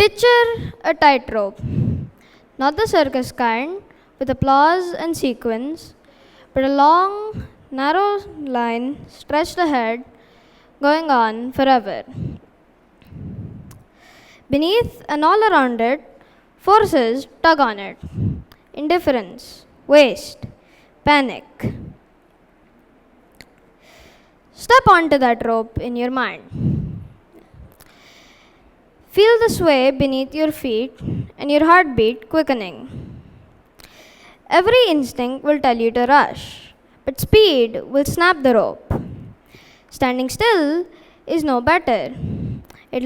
Picture a tightrope, not the circus kind with applause and sequins, but a long, narrow line stretched ahead, going on forever. Beneath and all around it, forces tug on it: indifference, waste, panic. Step onto that rope in your mind. Feel the sway beneath your feet and your heartbeat quickening. Every instinct will tell you to rush, but speed will snap the rope. Standing still is no better. It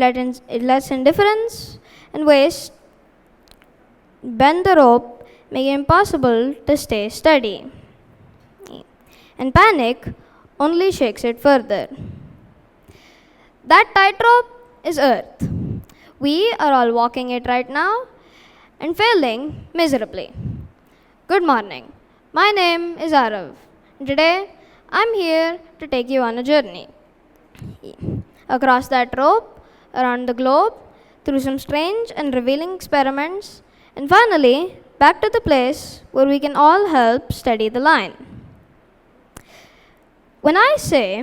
lets indifference and waste bend the rope, making it impossible to stay steady. And panic only shakes it further. That tightrope is Earth. We are all walking it right now and failing miserably. Good morning. My name is Arav. Today, I'm here to take you on a journey. Across that rope, around the globe, through some strange and revealing experiments, and finally, back to the place where we can all help steady the line. When I say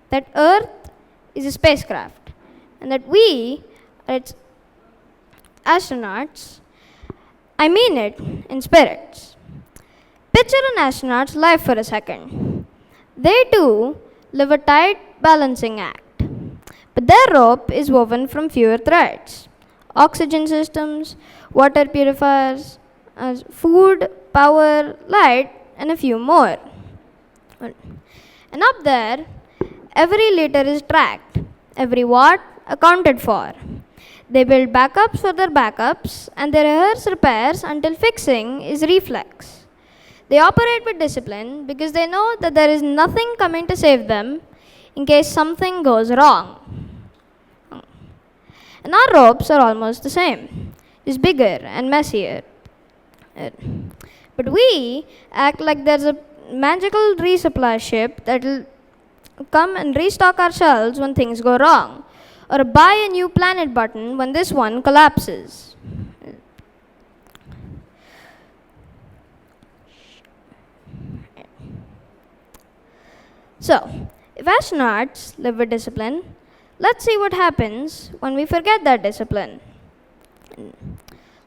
that Earth is a spacecraft and that we are its astronauts, I mean it in spirits. Picture an astronaut's life for a second. They too live a tight balancing act, but their rope is woven from fewer threads: oxygen systems, water purifiers, food, power, light, and a few more. And up there, every liter is tracked, every watt accounted for. They build backups for their backups, and they rehearse repairs until fixing is reflex. They operate with discipline because they know that there is nothing coming to save them in case something goes wrong. And our ropes are almost the same, just bigger and messier. But we act like there's a magical resupply ship that'll come and restock our shelves when things go wrong, or a buy a new planet button when this one collapses. So, if astronauts live with discipline, let's see what happens when we forget that discipline.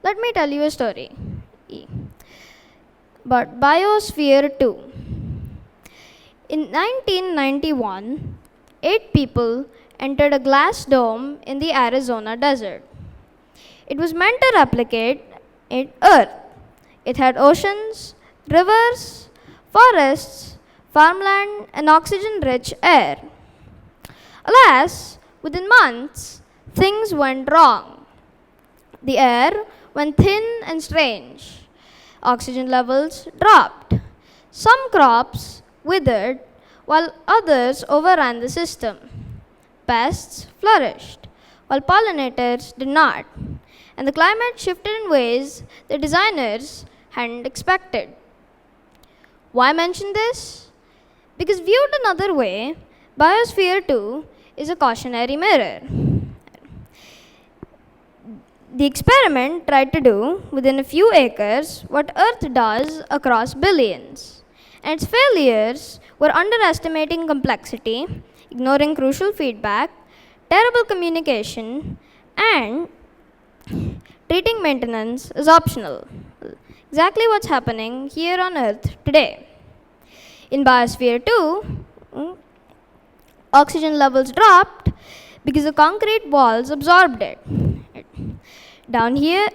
Let me tell you a story about Biosphere 2. In 1991, 8 people entered a glass dome in the Arizona desert. It was meant to replicate Earth. It had oceans, rivers, forests, farmland, and oxygen-rich air. Alas, within months, things went wrong. The air went thin and strange. Oxygen levels dropped. Some crops withered, while others overran the system. Pests flourished, while pollinators did not. And the climate shifted in ways the designers hadn't expected. Why mention this? Because viewed another way, Biosphere 2 is a cautionary mirror. The experiment tried to do within a few acres what Earth does across billions. And its failures were underestimating complexity, ignoring crucial feedback, terrible communication, and treating maintenance as optional. Exactly what's happening here on Earth today. In Biosphere 2, oxygen levels dropped because the concrete walls absorbed it. Down here,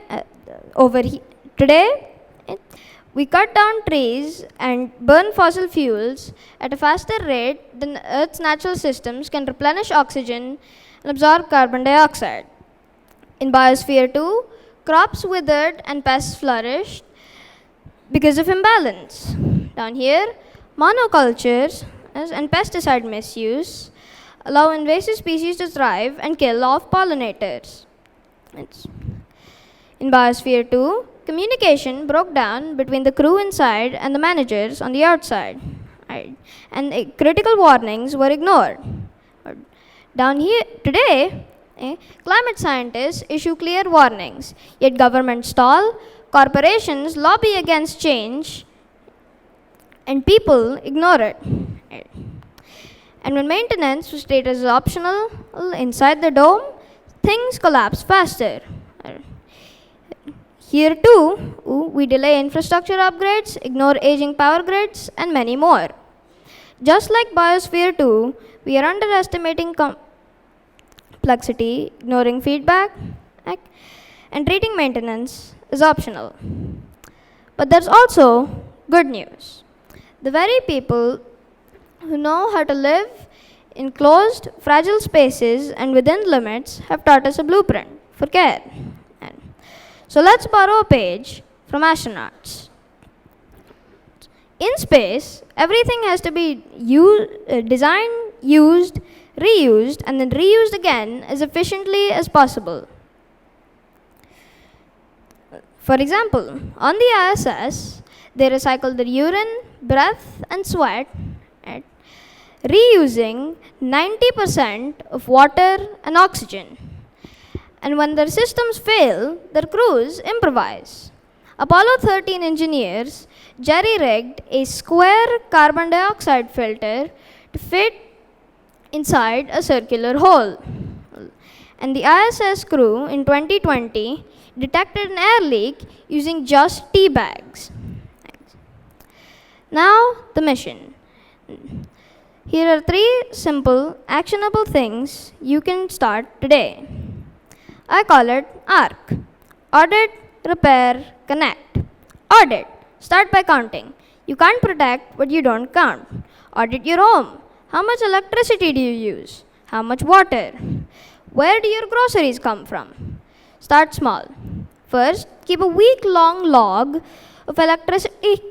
today, we cut down trees and burn fossil fuels at a faster rate than Earth's natural systems can replenish oxygen and absorb carbon dioxide. In Biosphere 2, crops withered and pests flourished because of imbalance. Down here, monocultures and pesticide misuse allow invasive species to thrive and kill off pollinators. In Biosphere 2, communication broke down between the crew inside and the managers on the outside, and critical warnings were ignored. Down here today, Climate scientists issue clear warnings, yet governments stall, corporations lobby against change, and people ignore it. And when maintenance was treated as optional inside the dome, things collapse faster. Here too, we delay infrastructure upgrades, ignore aging power grids, and many more. Just like Biosphere 2, we are underestimating complexity, ignoring feedback, and treating maintenance is optional. But there's also good news. The very people who know how to live in closed, fragile spaces and within limits have taught us a blueprint for care. So let's borrow a page from astronauts. In space, everything has to be designed, used, reused, and then reused again as efficiently as possible. For example, on the ISS, they recycle their urine, breath, and sweat, reusing 90% of water and oxygen. And when their systems fail, their crews improvise. Apollo 13 engineers jerry-rigged a square carbon dioxide filter to fit inside a circular hole. And the ISS crew in 2020 detected an air leak using just tea bags. Now, the mission. Here are 3 simple, actionable things you can start today. I call it ARC. Audit, repair, connect. Audit. Start by counting. You can't protect what you don't count. Audit your home. How much electricity do you use? How much water? Where do your groceries come from? Start small. First, keep a week-long log of electricity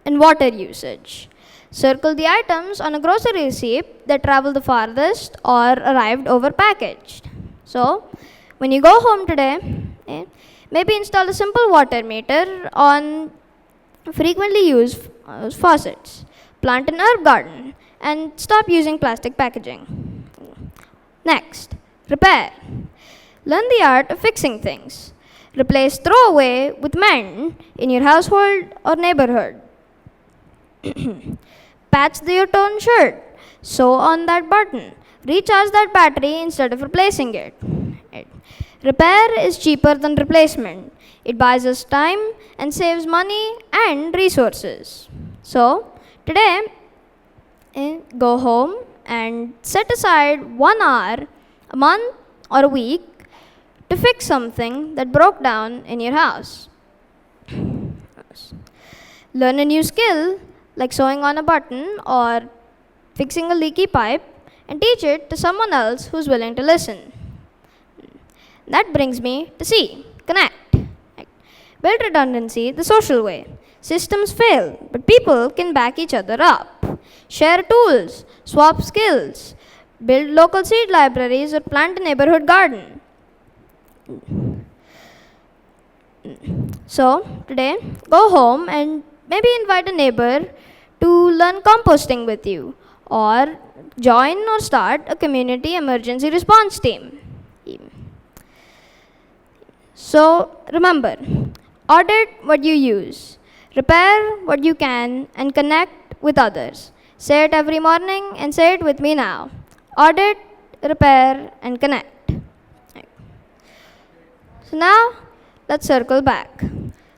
and water usage. Circle the items on a grocery receipt that traveled the farthest or arrived over-packaged. So, when you go home today, maybe install a simple water meter on frequently used faucets. Plant an herb garden and stop using plastic packaging. Next, repair. Learn the art of fixing things. Replace throwaway with mend in your household or neighborhood. Patch your torn shirt. Sew on that button. Recharge that battery instead of replacing it. Repair is cheaper than replacement. It buys us time and saves money and resources. So, today, go home and set aside 1 hour, a month, or a week to fix something that broke down in your house. Learn a new skill like sewing on a button or fixing a leaky pipe and teach it to someone else who's willing to listen. That brings me to C, connect. Build redundancy the social way. Systems fail, but people can back each other up. Share tools, swap skills, build local seed libraries, or plant a neighborhood garden. So, today, go home and maybe invite a neighbor to learn composting with you, or join or start a community emergency response team. So, remember, audit what you use, repair what you can, and connect with others. Say it every morning and say it with me now. Audit, repair, and connect. So now, let's circle back.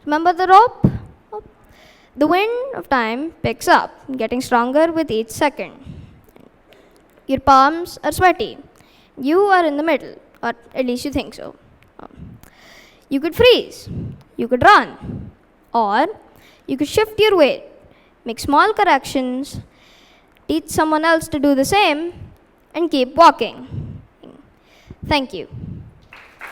Remember the rope? The wind of time picks up, getting stronger with each second. Your palms are sweaty. You are in the middle, or at least you think so. You could freeze, you could run, or you could shift your weight, make small corrections, teach someone else to do the same, and keep walking. Thank you.